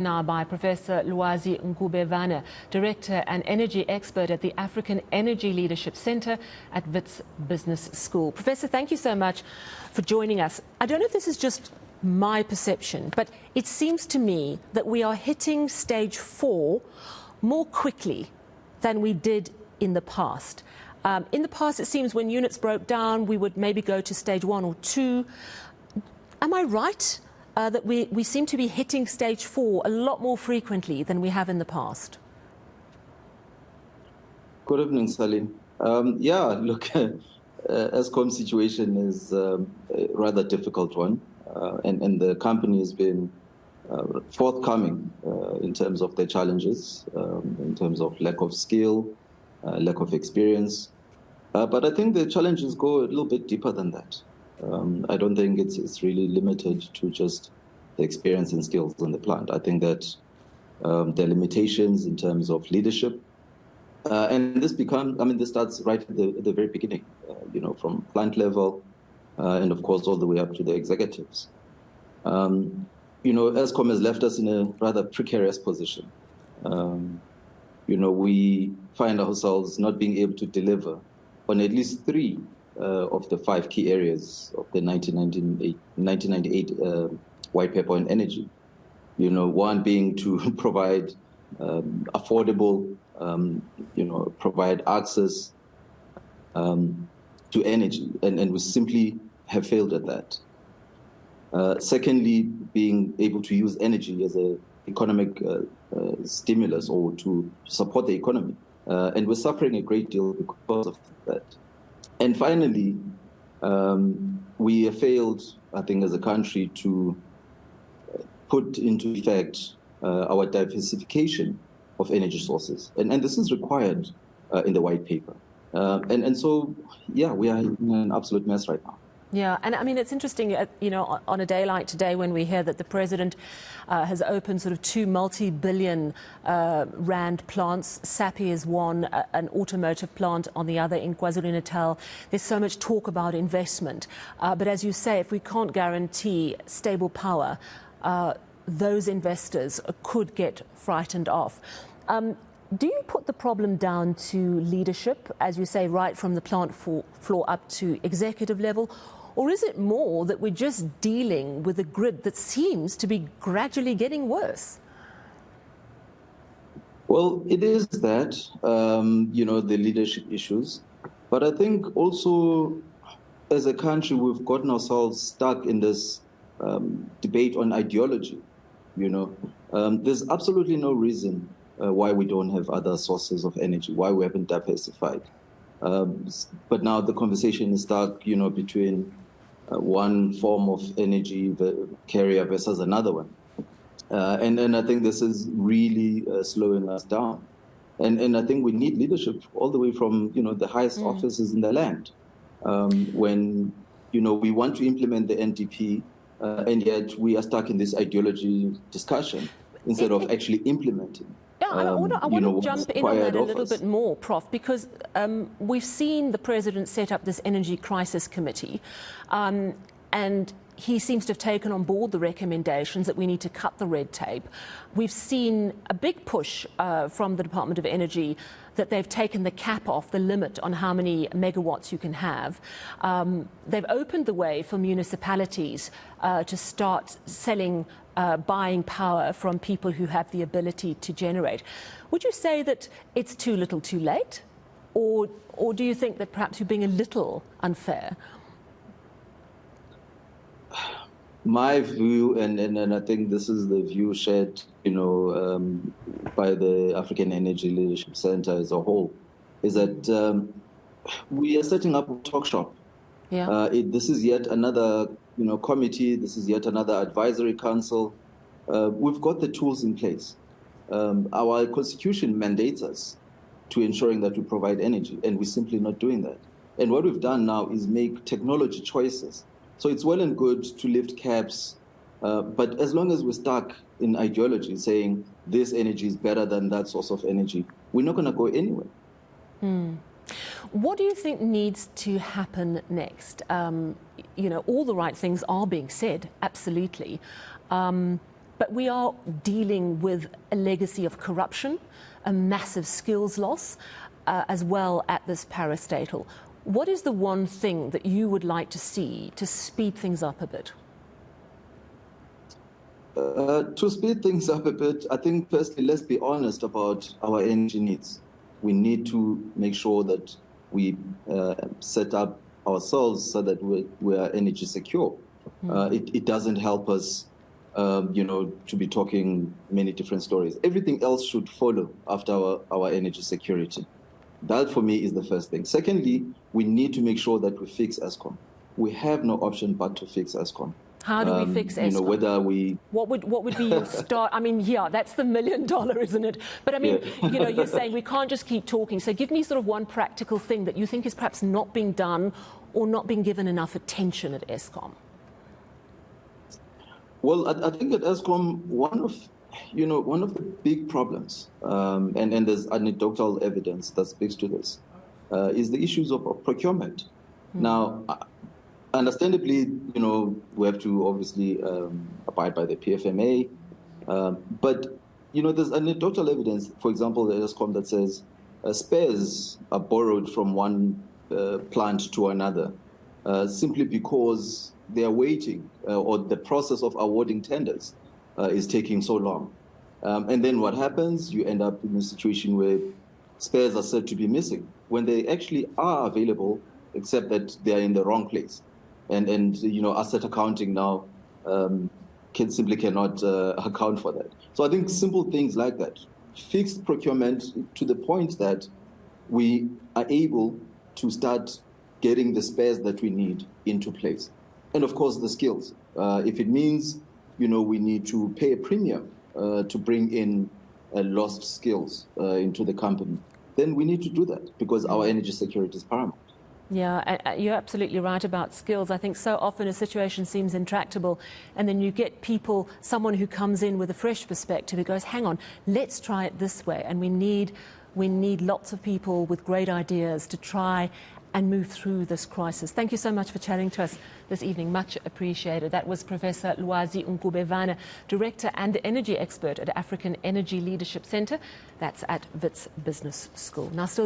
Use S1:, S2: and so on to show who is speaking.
S1: Now by Professor Lwazi Ngubevana, Director and Energy Expert at the African Energy Leadership Center at Wits Business School. Professor, thank you so much for joining us. I don't know if this is just my perception, but it seems to me that we are hitting stage 4 more quickly than we did in the past. In the past, it seems when units broke down, we would maybe go to stage 1 or 2. Am I right? That we seem to be hitting stage 4 a lot more frequently than we have in the past?
S2: Good evening, Salim. Yeah, look, ESCOM's situation is a rather difficult one, and the company has been forthcoming in terms of their challenges, in terms of lack of skill, lack of experience. But I think the challenges go a little bit deeper than that. I don't think it's really limited to just the experience and skills in the plant. I think that there are limitations in terms of leadership. And this starts right at the very beginning, from plant level, and of course all the way up to the executives. ESCOM has left us in a rather precarious position. We find ourselves not being able to deliver on at least 3 of the 5 key areas of the 1998 White Paper on Energy. One being to provide affordable, provide access to energy, and we simply have failed at that. Secondly, being able to use energy as an economic stimulus or to support the economy. And we're suffering a great deal because of that. And finally, we have failed, I think, as a country to put into effect our diversification of energy sources. And this is required in the white paper. And so, yeah, we are in an absolute mess right now.
S1: Yeah, and I mean, it's interesting, on a day like today when we hear that the president has opened sort of 2 multi-billion rand plants. SAPI is one, an automotive plant on the other in KwaZulu-Natal. There's so much talk about investment. But as you say, if we can't guarantee stable power, those investors could get frightened off. Do you put the problem down to leadership, as you say, right from the plant floor up to executive level? Or is it more that we're just dealing with a grid that seems to be gradually getting worse?
S2: Well, it is that, the leadership issues. But I think also, as a country, we've gotten ourselves stuck in this debate on ideology. There's absolutely no reason why we don't have other sources of energy, why we haven't diversified. But now the conversation is stuck, between one form of energy carrier versus another one. And I think this is really slowing us down. And I think we need leadership all the way from, the highest offices in the land. When, we want to implement the NDP, and yet we are stuck in this ideology discussion instead of actually implementing.
S1: Yeah, and I want to jump in on that a little bit more, Prof, because we've seen the president set up this energy crisis committee, and he seems to have taken on board the recommendations that we need to cut the red tape. We've seen a big push from the Department of Energy that they've taken the cap off, the limit on how many megawatts you can have. They've opened the way for municipalities to start buying power from people who have the ability to generate. Would you say that it's too little too late? Or do you think that perhaps you're being a little unfair?
S2: My view, and I think this is the view shared, by the African Energy Leadership Center as a whole, is that we are setting up a talk shop. Yeah. This is yet another, committee. This is yet another advisory council. We've got the tools in place. Our constitution mandates us to ensuring that we provide energy, and we're simply not doing that. And what we've done now is make technology choices. So it's well and good to lift caps, but as long as we're stuck in ideology, saying this energy is better than that source of energy, we're not going to go anywhere.
S1: What do you think needs to happen next? All the right things are being said, absolutely. but we are dealing with a legacy of corruption, a massive skills loss, as well at this parastatal. What is the one thing that you would like to see to speed things up a bit?
S2: To speed things up a bit, I think firstly, let's be honest about our energy needs. We need to make sure that we set up ourselves so that we are energy secure. It doesn't help us, to be talking many different stories. Everything else should follow after our energy security. That, for me, is the first thing. Secondly, we need to make sure that we fix ESCOM. We have no option but to fix ESCOM.
S1: How do we fix ESCOM?
S2: Whether we...
S1: What would be your start? I mean, yeah, that's the $1 million, isn't it? But I mean, yeah. You're saying we can't just keep talking. So give me sort of one practical thing that you think is perhaps not being done or not being given enough attention at ESCOM.
S2: Well, I think at ESCOM, one of the big problems, and there's anecdotal evidence that speaks to this, is the issues of procurement. Now, understandably, we have to obviously abide by the PFMA, but, there's anecdotal evidence, for example, at ESCOM that says spares are borrowed from one plant to another simply because they are waiting or the process of awarding tenders is taking so long. And then what happens? You end up in a situation where spares are said to be missing when they actually are available, except that they are in the wrong place. And asset accounting now simply cannot account for that. So I think simple things like that, fixed procurement to the point that we are able to start getting the spares that we need into place. And of course, the skills. If it means, we need to pay a premium to bring in lost skills into the company, then we need to do that because our energy security is paramount.
S1: Yeah, you're absolutely right about skills. I think so often a situation seems intractable and then you get someone who comes in with a fresh perspective who goes, hang on, let's try it this way. And we need lots of people with great ideas to try and move through this crisis. Thank you so much for chatting to us this evening. Much appreciated. That was Professor Lwazi Ngubevana, Director and Energy Expert at African Energy Leadership Centre. That's at Wits Business School. Now, still